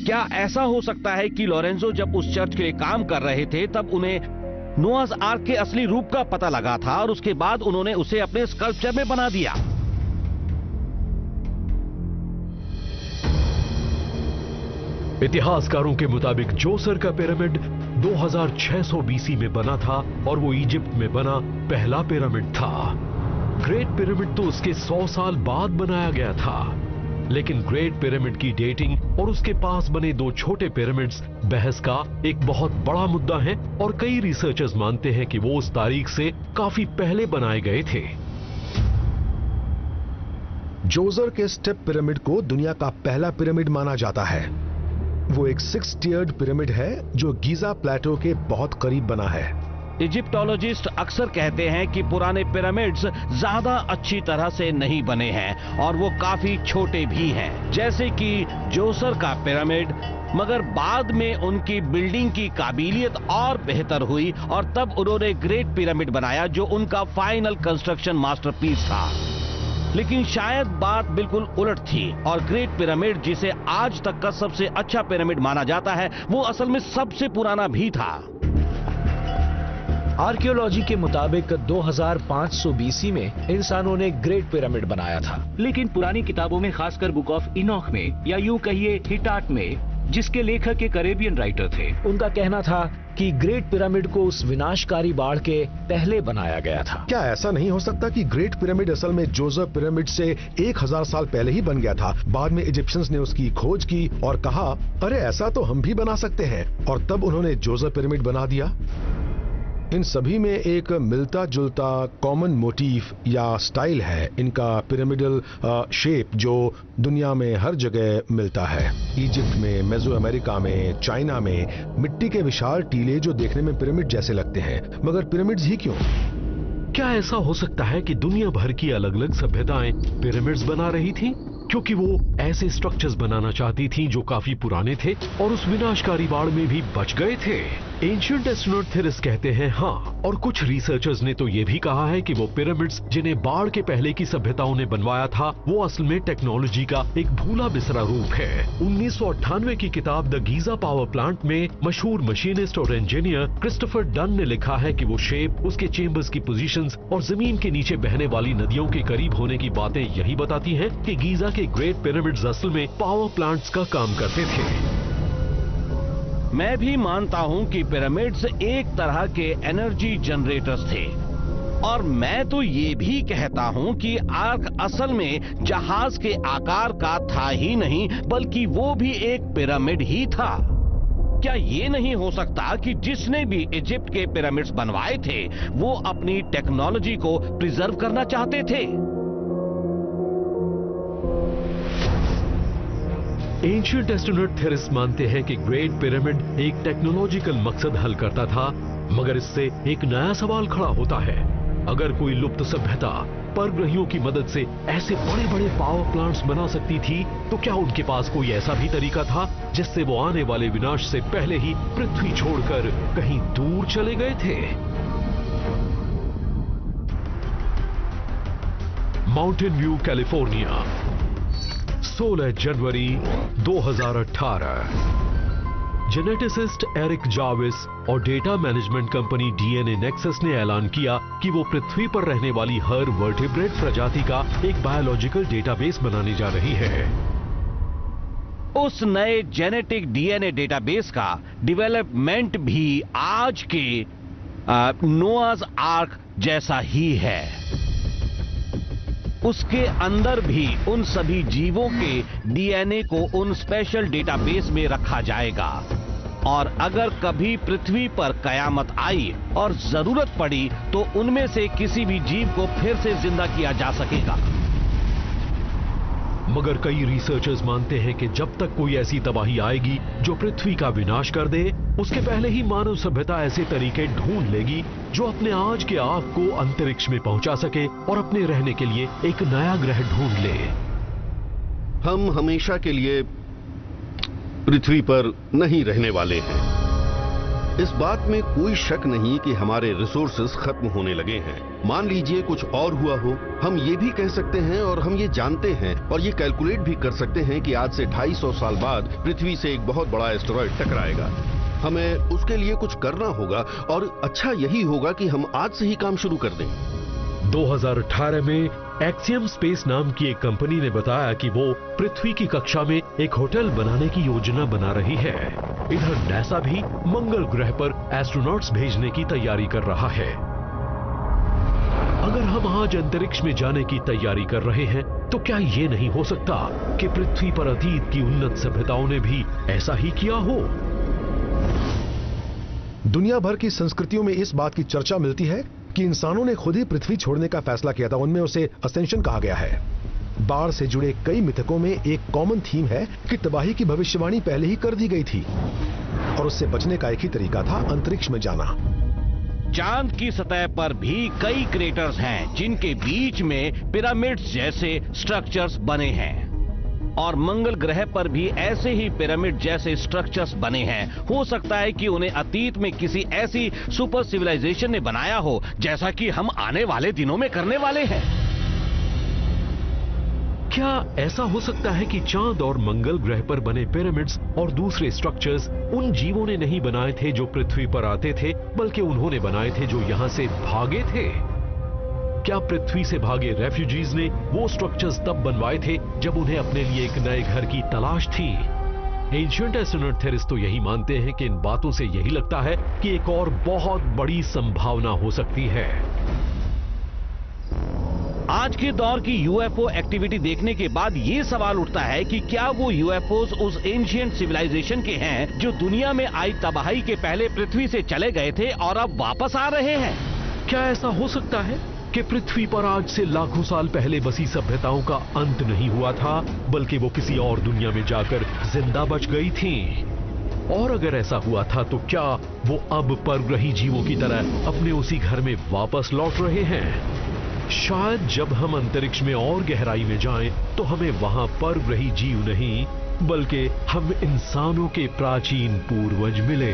क्या ऐसा हो सकता है कि लोरेंजो जब उस चर्च के लिए काम कर रहे थे तब उन्हें नोआज आर्क के असली रूप का पता लगा था और उसके बाद उन्होंने उसे अपने स्कल्पचर में बना दिया? इतिहासकारों के मुताबिक जोसर का पिरामिड 2600 बीसी में बना था और वो इजिप्ट में बना पहला पिरामिड था। ग्रेट पिरामिड तो उसके 100 साल बाद बनाया गया था, लेकिन ग्रेट पिरामिड की डेटिंग और उसके पास बने 2 छोटे पिरामिड्स बहस का एक बहुत बड़ा मुद्दा है और कई रिसर्चर्स मानते हैं कि वो उस तारीख से काफी पहले बनाए गए थे। जोसर के स्टेप पिरामिड को दुनिया का पहला पिरामिड माना जाता है। वो एक 6 टियर्ड पिरामिड है जो गीजा प्लेटो के बहुत करीब बना है। इजिप्टोलॉजिस्ट अक्सर कहते हैं कि पुराने पिरामिड्स ज्यादा अच्छी तरह से नहीं बने हैं और वो काफी छोटे भी हैं, जैसे कि जोसर का पिरामिड, मगर बाद में उनकी बिल्डिंग की काबिलियत और बेहतर हुई और तब उन्होंने ग्रेट पिरामिड बनाया जो उनका फाइनल कंस्ट्रक्शन मास्टरपीस था। लेकिन शायद बात बिल्कुल उलट थी और ग्रेट पिरामिड, जिसे आज तक का सबसे अच्छा पिरामिड माना जाता है, वो असल में सबसे पुराना भी था। आर्कियोलॉजी के मुताबिक 2500 बीसी में इंसानों ने ग्रेट पिरामिड बनाया था, लेकिन पुरानी किताबों में, खासकर बुक ऑफ इनॉक में या यूं कहिए हिटाट में, जिसके लेखक एक अरेबियन राइटर थे। उनका कहना था कि ग्रेट पिरामिड को उस विनाशकारी बाढ़ के पहले बनाया गया था। क्या ऐसा नहीं हो सकता कि ग्रेट पिरामिड असल में जोसेफ पिरामिड से 1000 साल पहले ही बन गया था? बाद में इजिप्शियंस ने उसकी खोज की और कहा, अरे ऐसा तो हम भी बना सकते हैं, और तब उन्होंने जोसेफ पिरामिड बना दिया। इन सभी में एक मिलता जुलता कॉमन मोटिफ या स्टाइल है, इनका पिरामिडल शेप जो दुनिया में हर जगह मिलता है। इजिप्ट में, मेसो अमेरिका में, चाइना में मिट्टी के विशाल टीले जो देखने में पिरामिड जैसे लगते हैं, मगर पिरामिड्स ही क्यों? क्या ऐसा हो सकता है कि दुनिया भर की अलग अलग सभ्यताएं पिरामिड्स बना रही थीं? क्योंकि वो ऐसे स्ट्रक्चर्स बनाना चाहती थीं जो काफी पुराने थे और उस विनाशकारी बाढ़ में भी बच गए थे। एंशिएंट एस्ट्रोनॉट थ्योरिस्ट कहते हैं हाँ, और कुछ रिसर्चर्स ने तो ये भी कहा है कि वो पिरामिड्स जिन्हें बाढ़ के पहले की सभ्यताओं ने बनवाया था, वो असल में टेक्नोलॉजी का एक भूला बिसरा रूप है। 1998 की किताब द गीजा पावर प्लांट में मशहूर मशीनिस्ट और इंजीनियर क्रिस्टोफर डन ने लिखा है कि वो शेप, उसके चेंबर्स की पोजीशंस और जमीन के नीचे बहने वाली नदियों के करीब होने की बातें यही बताती हैं कि गीजा के ग्रेट पिरामिड्स असल में पावर प्लांट्स का काम करते थे। मैं भी मानता हूं कि पिरामिड्स एक तरह के एनर्जी जनरेटर्स थे, और मैं तो ये भी कहता हूं कि आर्क असल में जहाज के आकार का था ही नहीं, बल्कि वो भी एक पिरामिड ही था। क्या ये नहीं हो सकता कि जिसने भी इजिप्ट के पिरामिड्स बनवाए थे वो अपनी टेक्नोलॉजी को प्रिजर्व करना चाहते थे? एंशिएंट एस्ट्रोनॉट थ्योरिस्ट मानते हैं कि ग्रेट पिरामिड एक टेक्नोलॉजिकल मकसद हल करता था, मगर इससे एक नया सवाल खड़ा होता है। अगर कोई लुप्त सभ्यता परग्रहियों की मदद से ऐसे बड़े बड़े पावर प्लांट्स बना सकती थी, तो क्या उनके पास कोई ऐसा भी तरीका था जिससे वो आने वाले विनाश से पहले ही पृथ्वी छोड़कर कहीं दूर चले गए थे? माउंटेन व्यू, कैलिफोर्निया, 16 जनवरी 2018। जेनेटिसिस्ट एरिक जाविस और data management company DNA nexus ने ऐलान किया कि वो पृथ्वी पर रहने वाली हर वर्टिब्रेट प्रजाति का एक बायोलॉजिकल डेटाबेस बनाने जा रही है। उस नए जेनेटिक डीएनए डेटाबेस का डेवलपमेंट भी आज के नोआज आर्क जैसा ही है। उसके अंदर भी उन सभी जीवों के डीएनए को उन स्पेशल डेटाबेस में रखा जाएगा, और अगर कभी पृथ्वी पर कयामत आई और जरूरत पड़ी तो उनमें से किसी भी जीव को फिर से जिंदा किया जा सकेगा। मगर कई रिसर्चर्स मानते हैं कि जब तक कोई ऐसी तबाही आएगी जो पृथ्वी का विनाश कर दे, उसके पहले ही मानव सभ्यता ऐसे तरीके ढूंढ लेगी जो अपने आज के आग को अंतरिक्ष में पहुंचा सके और अपने रहने के लिए एक नया ग्रह ढूंढ ले। हम हमेशा के लिए पृथ्वी पर नहीं रहने वाले हैं। इस बात में कोई शक नहीं कि हमारे रिसोर्सेज खत्म होने लगे हैं। मान लीजिए कुछ और हुआ हो, हम ये भी कह सकते हैं और हम ये जानते हैं और ये कैलकुलेट भी कर सकते हैं कि आज से 250 साल बाद पृथ्वी से एक बहुत बड़ा एस्टेरॉयड टकराएगा। हमें उसके लिए कुछ करना होगा, और अच्छा यही होगा कि हम आज से ही काम शुरू कर दें। 2018 में एक्सियम स्पेस नाम की एक कंपनी ने बताया कि वो पृथ्वी की कक्षा में एक होटल बनाने की योजना बना रही है। इधर नासा भी मंगल ग्रह पर एस्ट्रोनॉट्स भेजने की तैयारी कर रहा है। अगर हम आज अंतरिक्ष में जाने की तैयारी कर रहे हैं, तो क्या ये नहीं हो सकता कि पृथ्वी पर अतीत की उन्नत सभ्यताओं ने भी ऐसा ही किया हो? दुनिया भर की संस्कृतियों में इस बात की चर्चा मिलती है कि इंसानों ने खुद ही पृथ्वी छोड़ने का फैसला किया था। उनमें उसे असेंशन कहा गया है। बाढ़ से जुड़े कई मिथकों में एक कॉमन थीम है कि तबाही की भविष्यवाणी पहले ही कर दी गई थी और उससे बचने का एक ही तरीका था, अंतरिक्ष में जाना। चांद की सतह पर भी कई क्रेटर्स हैं जिनके बीच में पिरामिड्स जैसे स्ट्रक्चर्स बने हैं, और मंगल ग्रह पर भी ऐसे ही पिरामिड जैसे स्ट्रक्चर्स बने हैं। हो सकता है कि उन्हें अतीत में किसी ऐसी सुपर सिविलाइजेशन ने बनाया हो, जैसा कि हम आने वाले दिनों में करने वाले हैं। क्या ऐसा हो सकता है कि चांद और मंगल ग्रह पर बने पिरामिड्स और दूसरे स्ट्रक्चर्स उन जीवों ने नहीं बनाए थे जो पृथ्वी पर आते थे, बल्कि उन्होंने बनाए थे जो यहां से भागे थे? क्या पृथ्वी से भागे रेफ्यूजीज ने वो स्ट्रक्चर्स तब बनवाए थे जब उन्हें अपने लिए एक नए घर की तलाश थी? एंशिएंट एस्ट्रोनॉट थेरिस्ट तो यही मानते हैं कि इन बातों से यही लगता है कि एक और बहुत बड़ी संभावना हो सकती है। आज के दौर की यूएफओ एक्टिविटी देखने के बाद ये सवाल उठता है कि क्या वो यूएफओस उस एंशिएंट सिविलाइजेशन के हैं जो दुनिया में आई तबाही के पहले पृथ्वी से चले गए थे और अब वापस आ रहे हैं? क्या ऐसा हो सकता है कि पृथ्वी पर आज से लाखों साल पहले बसी सभ्यताओं का अंत नहीं हुआ था, बल्कि वो किसी और दुनिया में जाकर जिंदा बच गई थी? और अगर ऐसा हुआ था तो क्या वो अब परग्रही जीवों की तरह अपने उसी घर में वापस लौट रहे हैं? शायद जब हम अंतरिक्ष में और गहराई में जाएं तो हमें वहां परग्रही जीव नहीं बल्कि हम इंसानों के प्राचीन पूर्वज मिले।